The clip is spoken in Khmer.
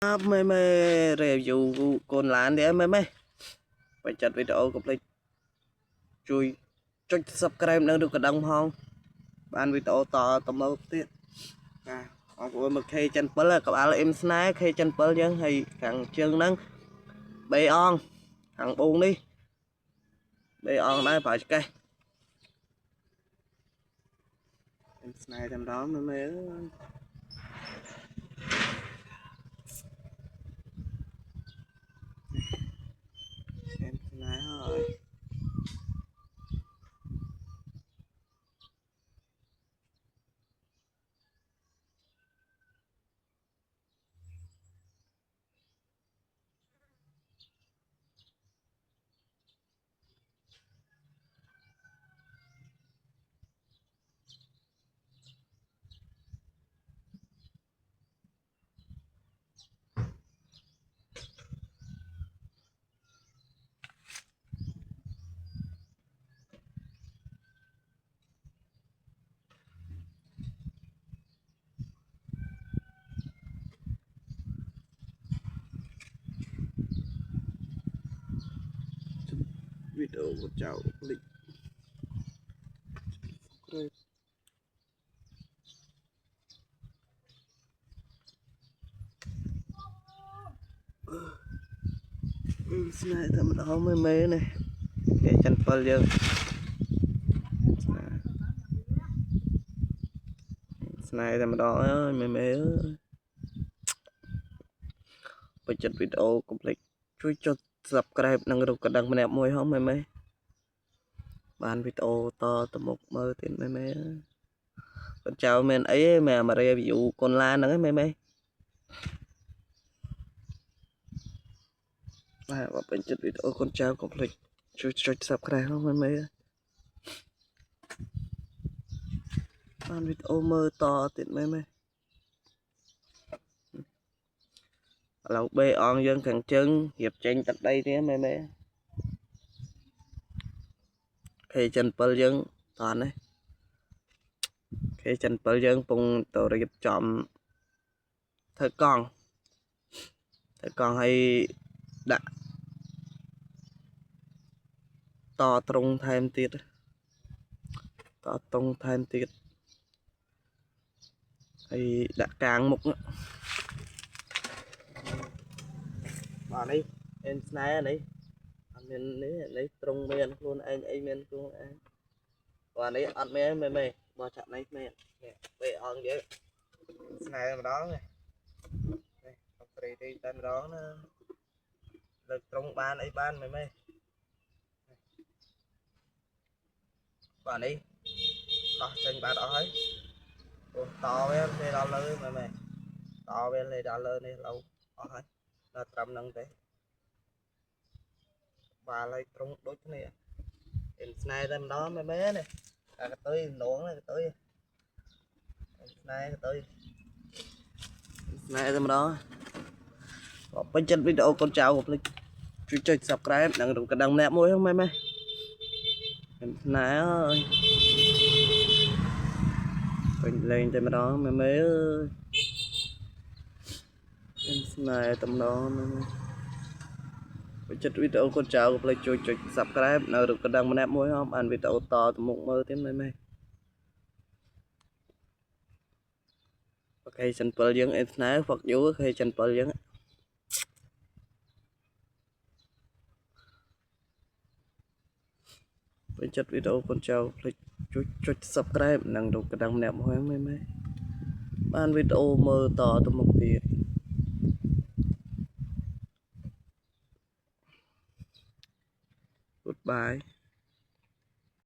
mấy review con lán đấy mấy phải chặt video của play chui cho subscribe nữa được cái đồng không ban video to tầm lâu tiết ông của một khi chân bớt là các bạn là em snack khi chân bớt dân hay thằng chân nắng bê on thằng buồn đi bê on đây phải cây em snack trong đó mấy em snack rồi video của cháu lịch snack thầm đó mấy này cái chân bớt dân này thầm đó mấy bây giờ video completeជួយចុច subscribe និងរូបកណ្ដឹងម្នាក់មួយហ៎មេបានវីដេអូតទៅមុខមើលទៀតមេកូនចៅមានអីមែនមក review កូនឡានហ្នឹងមេបាទបើពេញចិត្តវីដេអូកូនចៅ complete ជួយចុច subscribe ហ៎មេបានវីដេអូមើលតទៀតមេឥឡូវបេអងយើងខាងជើងរៀបចេញទឹកដីនេះមេខេចិន7យើងតោះនេះខេចិន7យើងពងទៅរៀបចំធ្វើកង់ឲ្យដាក់តត្រង់ថែមទៀតហើយដាក់កាងមុខបាទនេះអេនស្នែនេះអត់មាននេះត្រង់មានខ្លួនឯងអីមានខ្លួនឯងបាទនេះអត់មានមេបើចាក់នេះមានពេលអងយើងស្នែម្ដងនេះអត់ត្រីទេតែម្ដងណាលើកត្រង់បានអីបានមេបាទនេះដោះចេញបានអស់ហើយតវាលេដល់លើមេតវាលេដល់លើនេះឡូវអស់ហើយដល់ត្រឹមហ្នឹងទេបាទហើយត្រង់ដូចគ្នាអេនស្នែតែម្ដងមេនេះអាកតុយលងកតុយស្នែតែម្ដងបើពេញចិត្តវីដេអូកូនចៅកុំភ្លេចជួយចុច subscribe និងរូបកណ្ដឹងម្នាក់មួយហ្នឹងមេស្នែអើយពេញលេងតែម្ដងមេអើយស្នែតែម្ដងពេញចិត្តវីដេអូកូនចៅកុំភ្លេចជួយចុច subscribe និងរូបកណ្ដឹងម្នាក់មួយហ្នឹងបានវីដេអូតទៅមុខមើលទៀតមេអូខេចិន7យើងអេស្នែ fuck you អូខេចិន7យើងពេញចិត្តវីដេអូកូនចៅភ្លេចជួយចុច subscribe និងរូបកណ្ដឹងម្នាក់មួយមេបានវីដេអូមើលតទៅមុខទៀត Goodbye